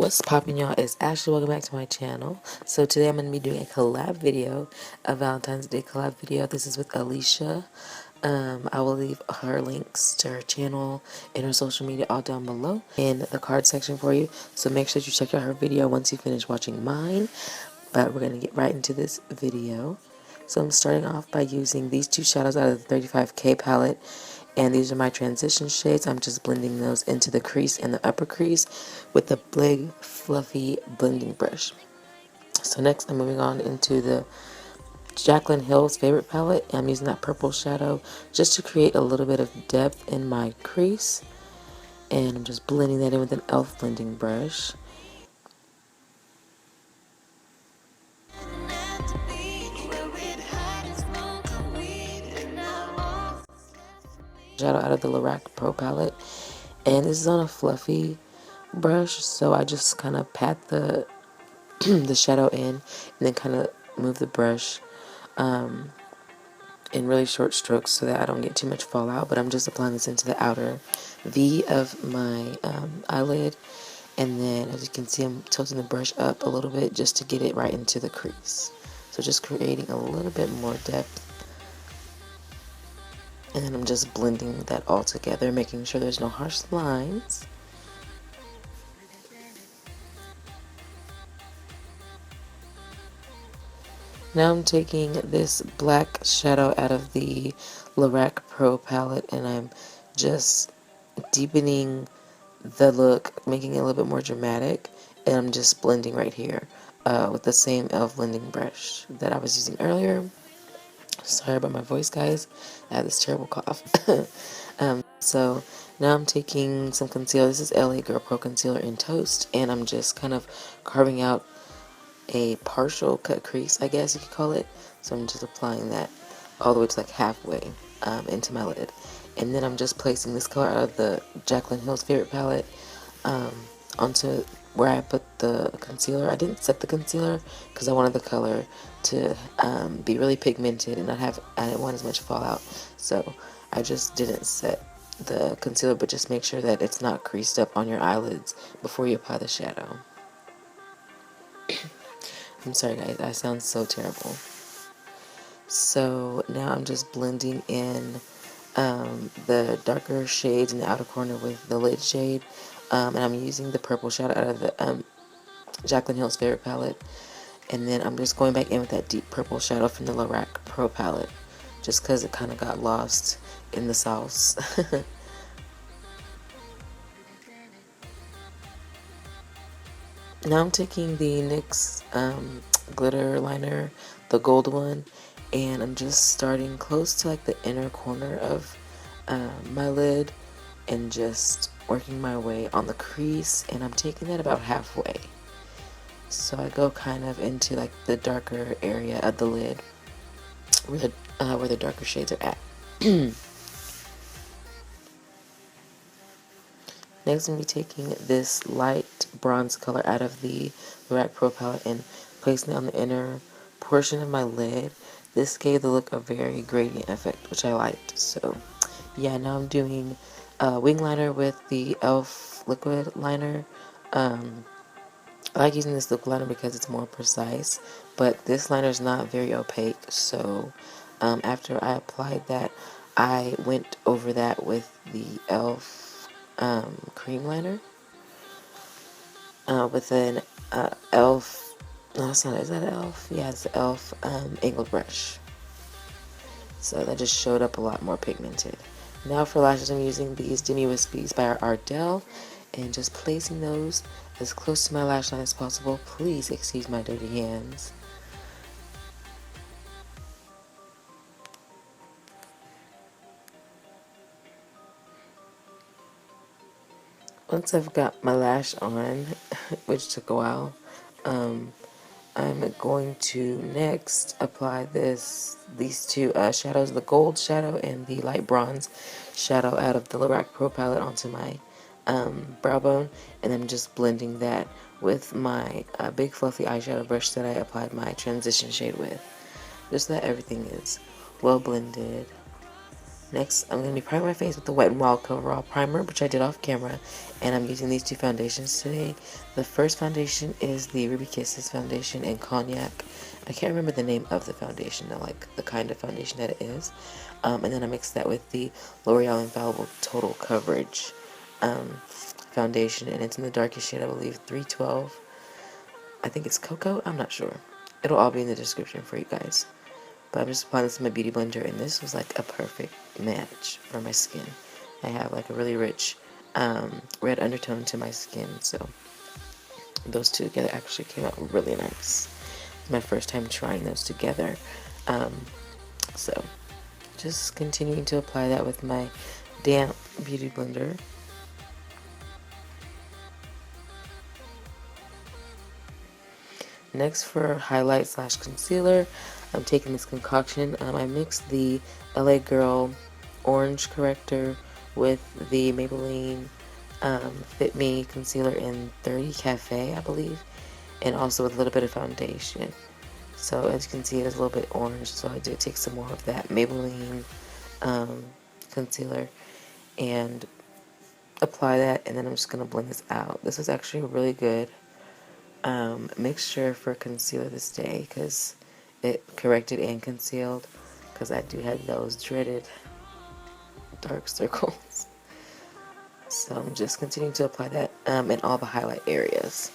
What's poppin', y'all? It's Ashley. Welcome back to my channel. So today I'm going to be doing a collab video, a Valentine's Day collab video. This is with Alicia. I will leave her links to her channel and her social media all down below in the card section for you. So make sure you check out her video once you finish watching mine. But we're going to get right into this video. So I'm starting off by using these two shadows out of the 35K palette. And these are my transition shades. I'm just blending those into the crease and the upper crease with the big fluffy blending brush. So next I'm moving on into the Jaclyn Hill's favorite palette. I'm using that purple shadow just to create a little bit of depth in my crease. And I'm just blending that in with an e.l.f. blending brush. Shadow out of the Lorac Pro palette, and this is on a fluffy brush, so I just kind of pat the the shadow in and then kind of move the brush in really short strokes so that I don't get too much fallout. But I'm just applying this into the outer V of my eyelid, and then as you can see I'm tilting the brush up a little bit just to get it right into the crease, so just creating a little bit more depth. And then I'm just blending that all together, making sure there's no harsh lines. Now I'm taking this black shadow out of the Lorac Pro palette, and I'm just deepening the look, making it a little bit more dramatic. And I'm just blending right here with the same e.l.f. blending brush that I was using earlier. Sorry about my voice, guys. I have this terrible cough. So now I'm taking some concealer. This is LA Girl Pro Concealer in Toast, and I'm just kind of carving out a partial cut crease, I guess you could call it. So I'm just applying that all the way to like halfway into my lid. And then I'm just placing this color out of the Jaclyn Hill's favorite palette onto where I put the concealer. I didn't set the concealer because I wanted the color to be really pigmented and I didn't want as much fallout. So I just didn't set the concealer, but just make sure that it's not creased up on your eyelids before you apply the shadow. I'm sorry guys, I sound so terrible. So now I'm just blending in the darker shades in the outer corner with the lid shade. And I'm using the purple shadow out of the Jaclyn Hill's favorite palette. And then I'm just going back in with that deep purple shadow from the Lorac Pro palette, just because it kind of got lost in the sauce. Now I'm taking the NYX glitter liner, the gold one, and I'm just starting close to like the inner corner of my lid and just working my way on the crease, and I'm taking that about halfway. So I go kind of into like the darker area of the lid where the darker shades are at. Next, I'm going to be taking this light bronze color out of the Lorac Pro palette and placing it on the inner portion of my lid. This gave the look a very gradient effect, which I liked. So, yeah, now I'm doing wing liner with the e.l.f. liquid liner. I like using this liquid liner because it's more precise, but this liner is not very opaque. So, after I applied that, I went over that with the e.l.f. Cream liner with an e.l.f. No, it's not. Is that e.l.f.? Yeah, it's the e.l.f. Angled brush. So that just showed up a lot more pigmented. Now for lashes, I'm using these Demi Wispies by Ardell and just placing those as close to my lash line as possible. Please excuse my dirty hands. Once I've got my lash on, which took a while, I'm going to next apply these two shadows, the gold shadow and the light bronze shadow out of the Lorac Pro palette onto my brow bone, and I'm just blending that with my big fluffy eyeshadow brush that I applied my transition shade with, just so that everything is well blended. Next, I'm going to be priming my face with the Wet n Wild Coverall Primer, which I did off camera, and I'm using these two foundations today. The first foundation is the Ruby Kisses foundation in Cognac. I can't remember the name of the foundation, I like the kind of foundation that it is. And then I mixed that with the L'Oreal Infallible Total Coverage foundation, and it's in the darkest shade, I believe, 312. I think it's Cocoa, I'm not sure. It'll all be in the description for you guys. But I'm just applying this in my beauty blender, and this was like a perfect match for my skin. I have like a really rich red undertone to my skin, so those two together actually came out really nice. It's my first time trying those together. So just continuing to apply that with my damp beauty blender. Next, for highlight slash concealer, I'm taking this concoction. I mixed the LA Girl orange corrector with the Maybelline Fit Me concealer in 30 Cafe, I believe, and also with a little bit of foundation. So as you can see, it is a little bit orange, so I did take some more of that Maybelline concealer and apply that, and then I'm just going to blend this out. This is actually a really good mixture for concealer this day, because it corrected and concealed, because I do have those dreaded dark circles. So I'm just continuing to apply that in all the highlight areas.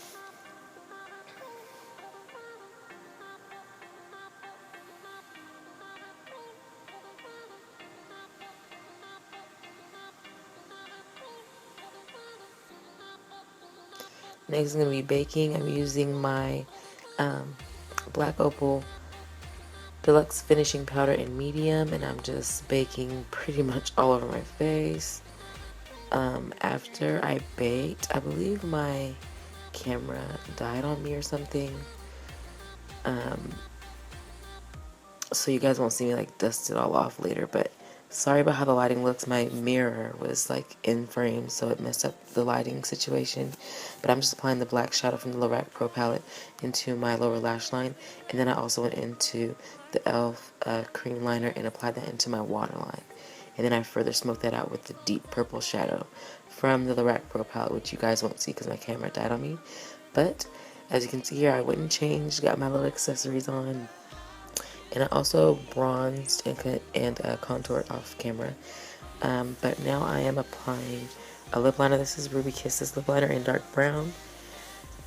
Next is going to be baking. I'm using my Black Opal Deluxe Finishing Powder in medium, and I'm just baking pretty much all over my face. After I baked, I believe my camera died on me or something. So you guys won't see me like dust it all off later, but sorry about how the lighting looks. My mirror was like in frame, so it messed up the lighting situation. But I'm just applying the black shadow from the Lorac Pro palette into my lower lash line, and then I also went into the e.l.f. Cream liner and applied that into my waterline. And then I further smoked that out with the deep purple shadow from the Lorac Pro palette, which you guys won't see because my camera died on me. But as you can see here, I went and changed, got my little accessories on, and I also bronzed and contoured off camera. But now I am applying a lip liner. This is Ruby Kisses lip liner in dark brown,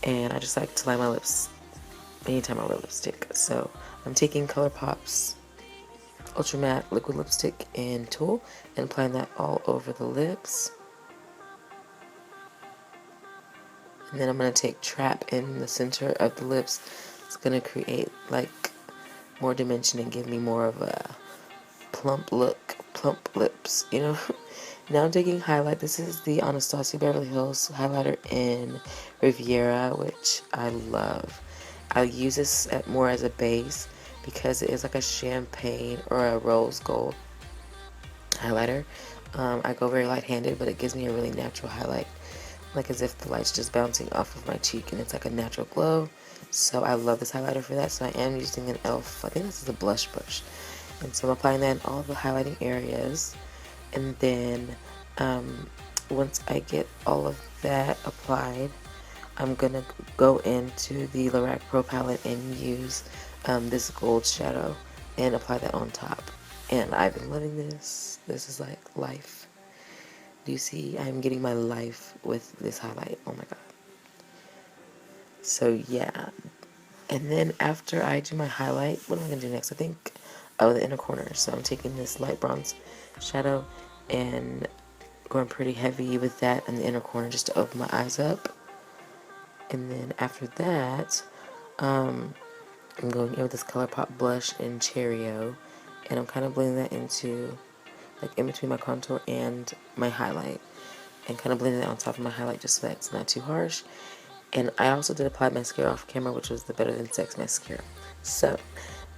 and I just like to line my lips anytime I wear lipstick. So I'm taking ColourPop's Ultra Matte Liquid Lipstick in Tulle and applying that all over the lips. And then I'm going to take Trap in the center of the lips. It's going to create like more dimension and give me more of a plump look, plump lips, you know. Now I'm taking highlight. This is the Anastasia Beverly Hills highlighter in Riviera, which I love. I use this more as a base because it is like a champagne or a rose gold highlighter. I go very light-handed, but it gives me a really natural highlight, like as if the light's just bouncing off of my cheek, and it's like a natural glow. So I love this highlighter for that. So I am using an e.l.f. I think this is a blush brush, and so I'm applying that in all the highlighting areas. And then once I get all of that applied, I'm gonna go into the Lorac Pro palette and use this gold shadow and apply that on top. And I've been loving this. This is like life. Do you see? I'm getting my life with this highlight. Oh my god. So yeah. And then after I do my highlight, what am I gonna do next? I think, oh, the inner corner. So I'm taking this light bronze shadow and going pretty heavy with that in the inner corner just to open my eyes up. And then after that, I'm going in with this ColourPop blush in Cheerio, and I'm kind of blending that into, like, in between my contour and my highlight, and kind of blending that on top of my highlight just so that it's not too harsh. And I also did apply mascara off camera, which was the Better Than Sex mascara. So,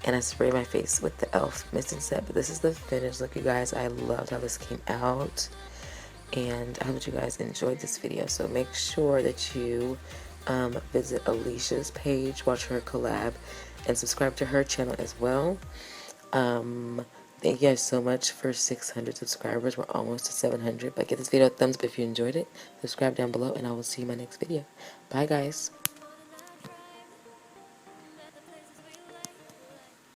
and I sprayed my face with the e.l.f. Mist and Set, but this is the finished look, you guys. I loved how this came out, and I hope that you guys enjoyed this video. So make sure that you visit Alicia's page, watch her collab, and subscribe to her channel as well. Thank you guys so much for 600 subscribers. We're almost to 700. But give this video a thumbs up if you enjoyed it. Subscribe down below, and I will see you in my next video. Bye, guys.